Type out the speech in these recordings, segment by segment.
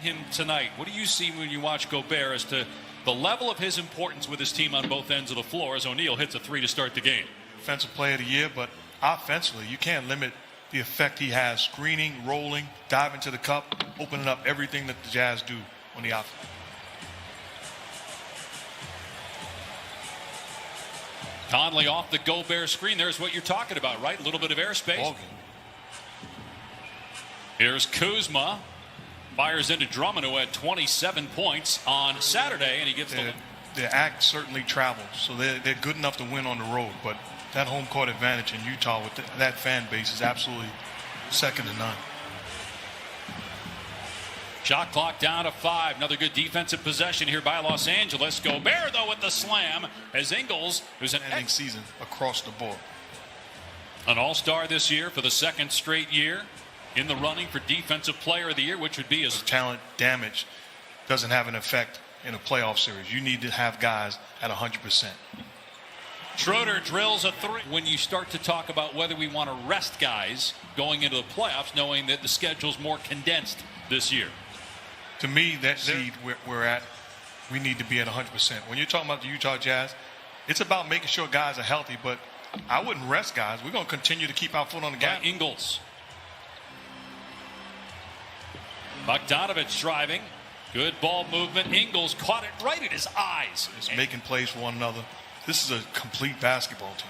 him tonight? What do you see when you watch Gobert as to the level of his importance with his team on both ends of the floor as O'Neal hits a three to start the game? Defensive player of the year, but offensively, you can't limit the effect he has. Screening, rolling, diving to the cup, opening up everything that the Jazz do on the offense. Conley off the Gobert screen. There's what you're talking about, right? A little bit of airspace. Here's Kuzma. Fires into Drummond, who had 27 points on Saturday, and he gets their act certainly travels, so they're good enough to win on the road. But that home court advantage in Utah with that fan base is absolutely second to none. Shot clock down to 5. Another good defensive possession here by Los Angeles. Gobert, though, with the slam as Ingles, who's an ending season across the board. An all-star this year for the second straight year. In the running for Defensive Player of the Year, which would be his talent damage doesn't have an effect in a playoff series. You need to have guys at 100%. Schroeder drills a three. When you start to talk about whether we want to rest guys going into the playoffs, knowing that the schedule's more condensed this year. To me, that seed we're at, we need to be at 100%. When you're talking about the Utah Jazz, it's about making sure guys are healthy, but I wouldn't rest guys. We're going to continue to keep our foot on the gas. Ingles. Bogdanovich driving. Good ball movement. Ingles caught it right in his eyes. Just making plays for one another. This is a complete basketball team.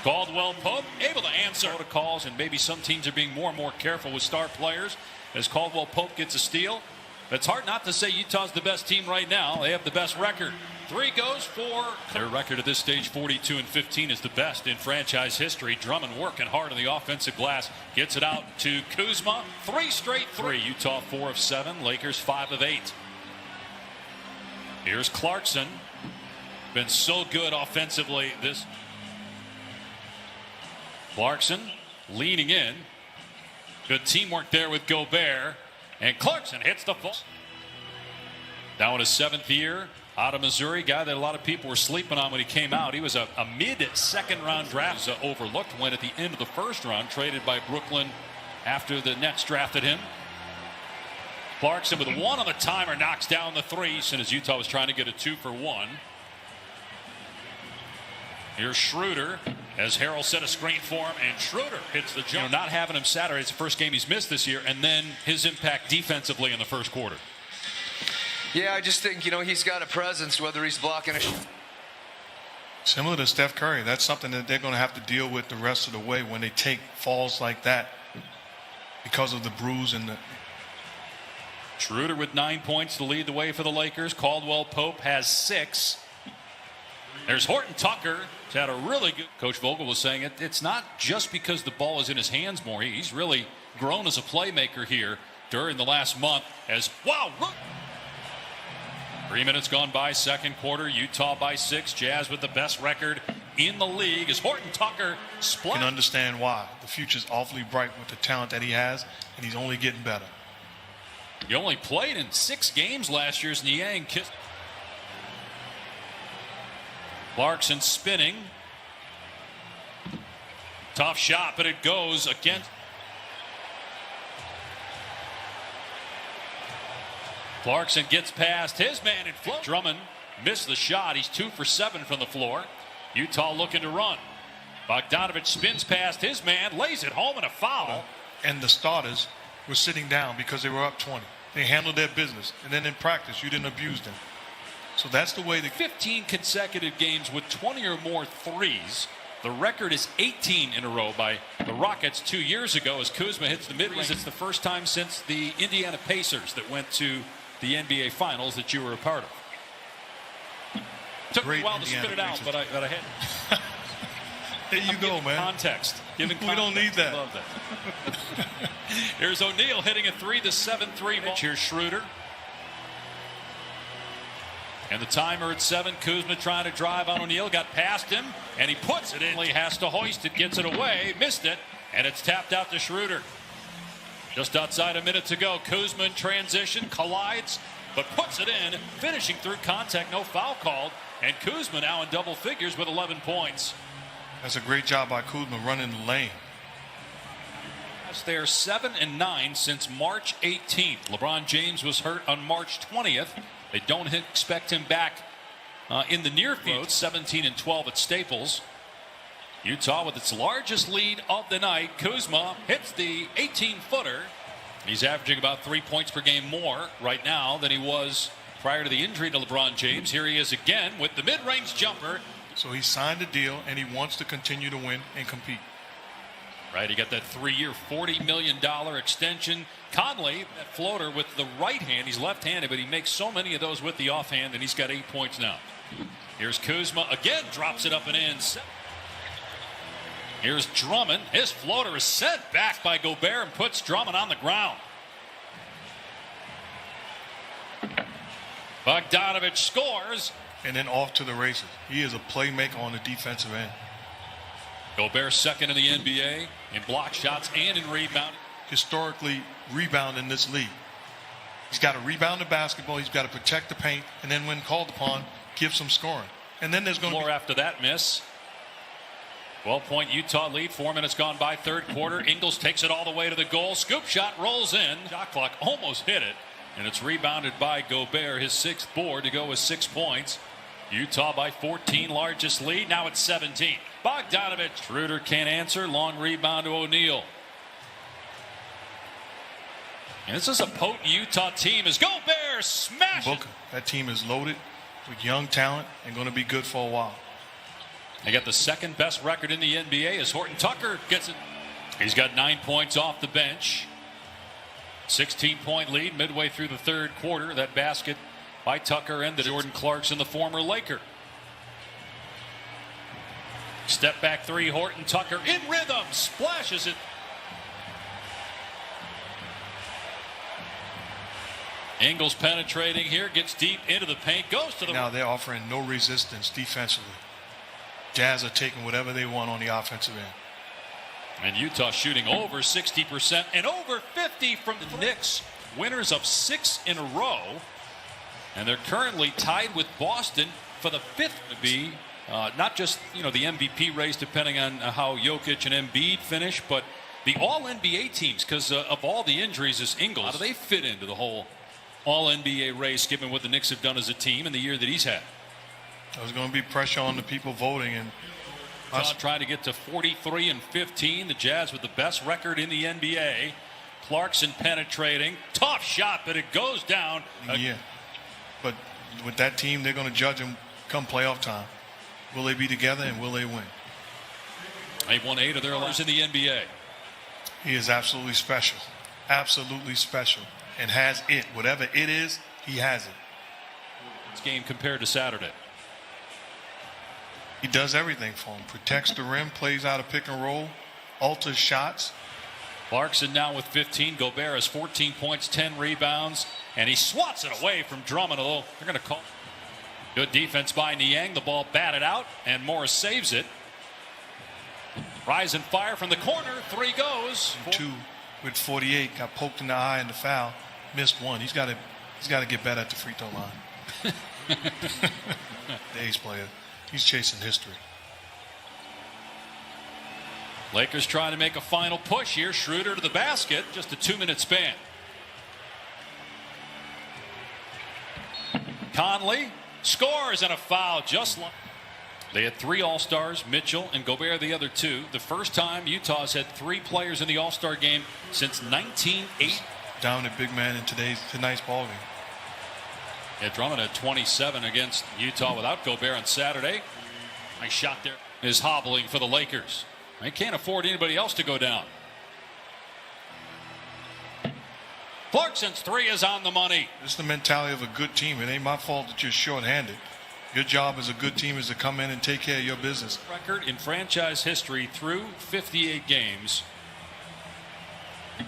Caldwell Pope able to answer calls, and maybe some teams are being more and more careful with star players as Caldwell Pope gets a steal. It's hard not to say Utah's the best team right now. They have the best record. Three goes for their record at this stage. 42-15 is the best in franchise history. Drummond working hard on the offensive glass. Gets it out to Kuzma. Three straight three. Utah 4 of 7. Lakers 5 of 8. Here's Clarkson. Been so good offensively this. Clarkson leaning in. Good teamwork there with Gobert. And Clarkson hits the full. Now in his 7th year out of Missouri, guy that a lot of people were sleeping on when he came out. He was a mid-second round draft. Overlooked, went at the end of the first round, traded by Brooklyn after the Nets drafted him. Clarkson with 1 on the timer knocks down the three, and as Utah was trying to get a 2 for 1. Here's Schroeder as Harrell set a screen for him, and Schroeder hits the jump. Not having him Saturday, it's the first game he's missed this year, and then his impact defensively in the first quarter. Yeah, I just think, he's got a presence, whether he's blocking a shot. Similar to Steph Curry, that's something that they're going to have to deal with the rest of the way when they take falls like that because of the bruise and the. Schroeder with 9 points to lead the way for the Lakers. Caldwell Pope has 6. There's Horton Tucker. He's had a really good. Coach Vogel was saying it's not just because the ball is in his hands more. He's really grown as a playmaker here during the last month. As 3 minutes gone by, second quarter. Utah by 6. Jazz with the best record in the league as Horton Tucker split. You can understand why. The future's awfully bright with the talent that he has, and he's only getting better. He only played in 6 games last year as Niang kissed. Clarkson spinning. Tough shot, but it goes against. Clarkson gets past his man and float. Drummond missed the shot. He's 2 for 7 from the floor. Utah looking to run. Bogdanovich spins past his man, lays it home, and a foul. And the starters were sitting down because they were up 20. They handled their business. And then in practice, you didn't abuse them. So that's the way. 15 consecutive games with 20 or more threes. The record is 18 in a row by the Rockets 2 years ago as Kuzma hits the mid-range. It's the first time since the Indiana Pacers that went to the NBA Finals that you were a part of. Took me a while to spit it out, but I had. There you go, man. Context. We don't need that. Love that. Here's O'Neal hitting a 3, the 7-3 ball. Here's Schroeder. And the timer at 7. Kuzma trying to drive on O'Neal. Got past him, and he puts it in. He has to hoist it, gets it away, missed it, and it's tapped out to Schroeder. Just outside a minute to go. Kuzma in transition, collides, but puts it in, finishing through contact, no foul called. And Kuzma now in double figures with 11 points. That's a great job by Kuzma running the lane. They're 7-9 since March 18th. LeBron James was hurt on March 20th. They don't expect him back in the near future. 17-12 at Staples. Utah with its largest lead of the night. Kuzma hits the 18-footer. He's averaging about 3 points per game more right now than he was prior to the injury to LeBron James. Here he is again with the mid-range jumper. So he signed a deal and he wants to continue to win and compete. Right, he got that 3-year, $40 million extension. Conley, that floater with the right hand. He's left-handed, but he makes so many of those with the offhand, and he's got 8 points now. Here's Kuzma again, drops it up and in. Here's Drummond. His floater is sent back by Gobert and puts Drummond on the ground. Bogdanovich scores. And then off to the races. He is a playmaker on the defensive end. Gobert second in the NBA in block shots and in rebound. Historically, rebound in this league. He's got to rebound the basketball. He's got to protect the paint. And then when called upon, give some scoring. And then there's going to be... after that miss. 12-point Utah lead. 4 minutes gone by, third quarter. Ingles takes it all the way to the goal. Scoop shot rolls in. Shot clock almost hit it. And it's rebounded by Gobert, his 6th board to go with 6 points. Utah by 14, largest lead. Now it's 17. Bogdanovich. Schroeder can't answer. Long rebound to O'Neal. And this is a potent Utah team as Gobert smashes. Booker. That team is loaded with young talent and going to be good for a while. They got the second best record in the NBA as Horton Tucker gets it. He's got 9 points off the bench. 16-point lead midway through the third quarter. That basket by Tucker and the Jordan Clarkson, the former Laker. Step back three, Horton Tucker in rhythm, splashes it. Ingles penetrating here, gets deep into the paint, goes to the... Now they're offering no resistance defensively. Jazz are taking whatever they want on the offensive end. And Utah shooting over 60% and over 50 from the Knicks. Winners of 6 in a row. And they're currently tied with Boston for the 5th to be not just, the MVP race depending on how Jokic and Embiid finish, but the all-NBA teams, because of all the injuries is Ingles. How do they fit into the whole all-NBA race given what the Knicks have done as a team in the year that he's had? There's going to be pressure on the people voting, and trying to get to 43-15. The Jazz with the best record in the NBA. Clarkson penetrating, tough shot, but it goes down. Yeah, but with that team, they're going to judge them come playoff time. Will they be together and will they win? They've won 8 of their last in the NBA. He is absolutely special, and has it. Whatever it is, he has it. This game compared to Saturday. He does everything for him. Protects the rim, plays out a pick and roll, alters shots. Clarkson now with 15. Gobert has 14 points, 10 rebounds, and he swats it away from Drummond, although they're going to call. Good defense by Niang. The ball batted out, and Morris saves it. Rise and fire from the corner. 3 goes. 2 with 48. Got poked in the eye in the foul. Missed 1. He's got to get better at the free throw line. The ace player. He's chasing history. Lakers trying to make a final push here. Schroeder to the basket. Just a 2-minute span. Conley scores and a foul just like. They had 3 All-Stars, Mitchell and Gobert the other 2. The first time Utah's had 3 players in the All-Star game since 1980. Dominant big man in tonight's ball game. Yeah, Drummond had 27 against Utah without Gobert on Saturday. Nice shot there. Is hobbling for the Lakers. They can't afford anybody else to go down. Clarkson's 3 is on the money. This is the mentality of a good team. It ain't my fault that you're short-handed. Your job as a good team is to come in and take care of your business. Record in franchise history through 58 games.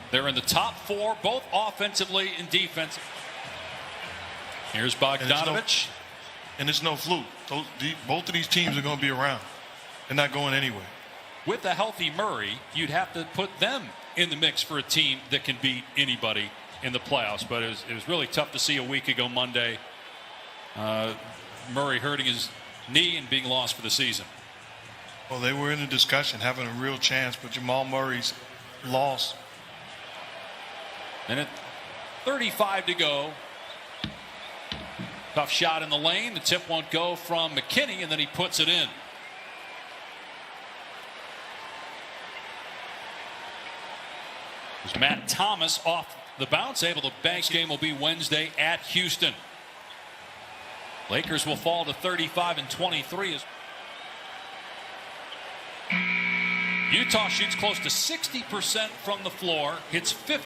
They're in the top 4, both offensively and defensively. Here's Bogdanovich. And it's no fluke. Both of these teams are going to be around. They're not going anywhere. With a healthy Murray, you'd have to put them in the mix for a team that can beat anybody in the playoffs. But it was really tough to see a week ago Monday. Murray hurting his knee and being lost for the season. Well, they were in a discussion, having a real chance, but Jamal Murray's loss And at 35 to go. Tough shot in the lane. The tip won't go from McKinney, and then he puts it in. There's Matt Thomas off the bounce, able to bank. Game will be Wednesday at Houston. Lakers will fall to 35 and 23. Utah shoots close to 60% from the floor, hits 50.